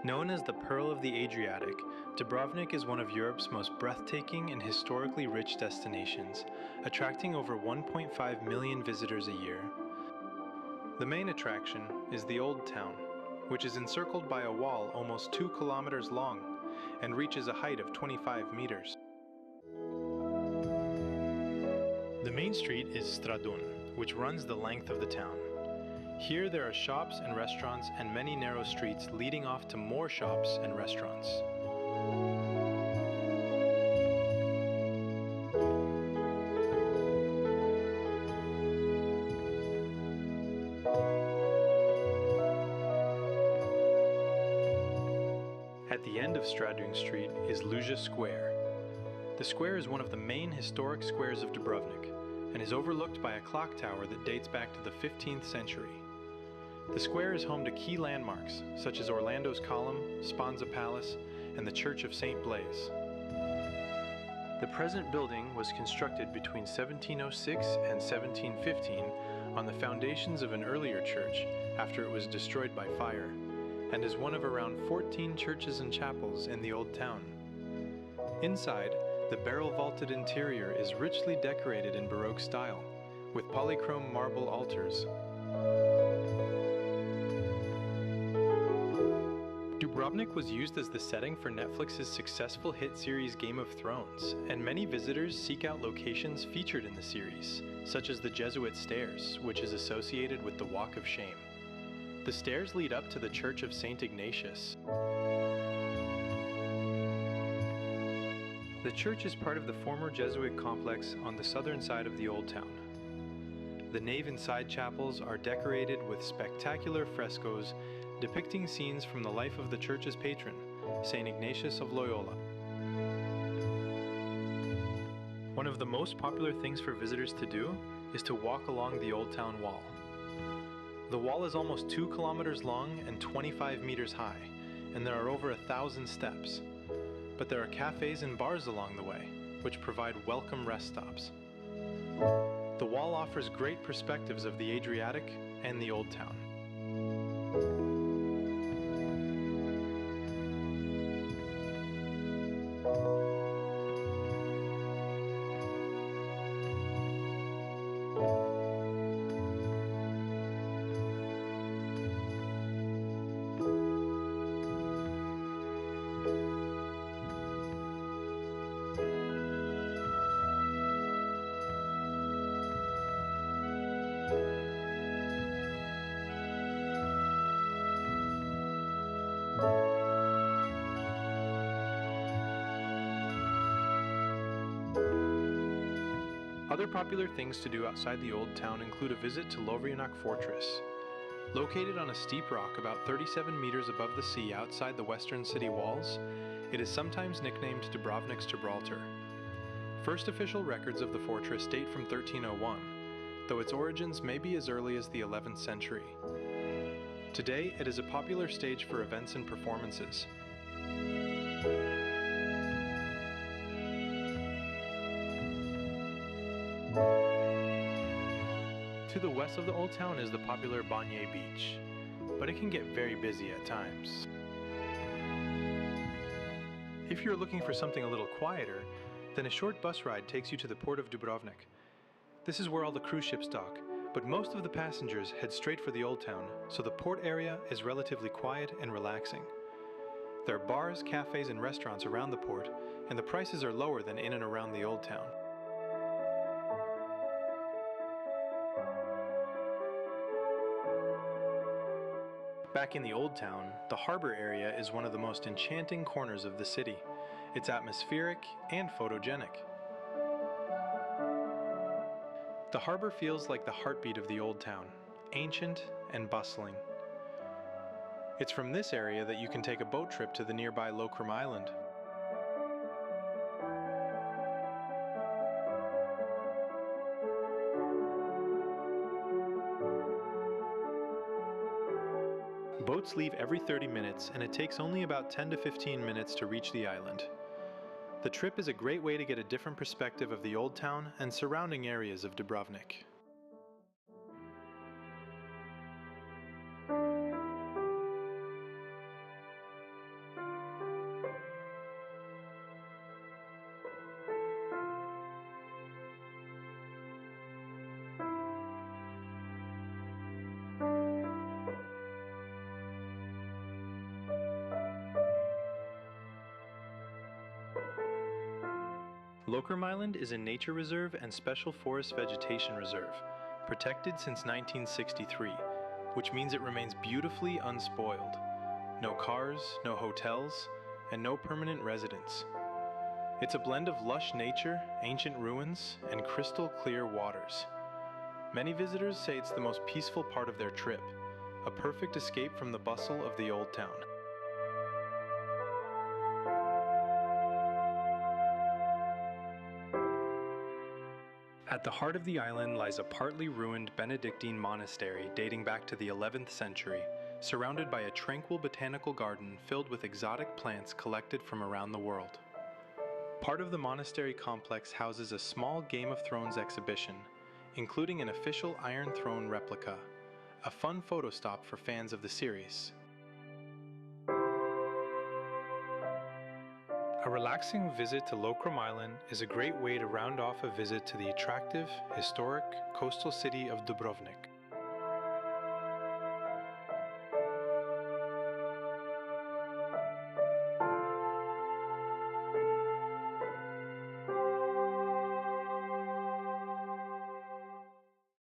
Known as the Pearl of the Adriatic, Dubrovnik is one of Europe's most breathtaking and historically rich destinations, attracting over 1.5 million visitors a year. The main attraction is the Old Town, which is encircled by a wall almost 2 kilometers long and reaches a height of 25 meters. The main street is Stradun, which runs the length of the town. Here there are shops and restaurants and many narrow streets leading off to more shops and restaurants. At the end of Stradun Street is Luja Square. The square is one of the main historic squares of Dubrovnik and is overlooked by a clock tower that dates back to the 15th century. The square is home to key landmarks such as Orlando's Column, Sponza Palace, and the Church of St. Blaise. The present building was constructed between 1706 and 1715 on the foundations of an earlier church after it was destroyed by fire, and is one of around 14 churches and chapels in the Old Town. Inside, the barrel-vaulted interior is richly decorated in Baroque style, with polychrome marble altars. Dubrovnik was used as the setting for Netflix's successful hit series Game of Thrones, and many visitors seek out locations featured in the series, such as the Jesuit Stairs, which is associated with the Walk of Shame. The stairs lead up to the Church of St. Ignatius. The church is part of the former Jesuit complex on the southern side of the Old Town. The nave and side chapels are decorated with spectacular frescoes depicting scenes from the life of the church's patron, St. Ignatius of Loyola. One of the most popular things for visitors to do is to walk along the Old Town Wall. The wall is almost 2 kilometers long and 25 meters high, and there are over 1,000 steps. But there are cafes and bars along the way, which provide welcome rest stops. The wall offers great perspectives of the Adriatic and the Old Town. Other popular things to do outside the Old Town include a visit to Lovrijenac Fortress. Located on a steep rock about 37 meters above the sea outside the western city walls, it is sometimes nicknamed Dubrovnik's Gibraltar. First official records of the fortress date from 1301, though its origins may be as early as the 11th century. Today, it is a popular stage for events and performances. To the west of the Old Town is the popular Banje Beach, but it can get very busy at times. If you're looking for something a little quieter, then a short bus ride takes you to the port of Dubrovnik. This is where all the cruise ships dock, but most of the passengers head straight for the Old Town, so the port area is relatively quiet and relaxing. There are bars, cafes, and restaurants around the port, and the prices are lower than in and around the Old Town. Back in the Old Town, the harbor area is one of the most enchanting corners of the city. It's atmospheric and photogenic. The harbor feels like the heartbeat of the Old Town, ancient and bustling. It's from this area that you can take a boat trip to the nearby Lokrum Island. Boats leave every 30 minutes, and it takes only about 10 to 15 minutes to reach the island. The trip is a great way to get a different perspective of the Old Town and surrounding areas of Dubrovnik. Lokrum Island is a nature reserve and special forest vegetation reserve, protected since 1963, which means it remains beautifully unspoiled. No cars, no hotels, and no permanent residents. It's a blend of lush nature, ancient ruins, and crystal clear waters. Many visitors say it's the most peaceful part of their trip, a perfect escape from the bustle of the old town. At the heart of the island lies a partly ruined Benedictine monastery dating back to the 11th century, surrounded by a tranquil botanical garden filled with exotic plants collected from around the world. Part of the monastery complex houses a small Game of Thrones exhibition, including an official Iron Throne replica, a fun photo stop for fans of the series. A relaxing visit to Lokrum Island is a great way to round off a visit to the attractive, historic coastal city of Dubrovnik.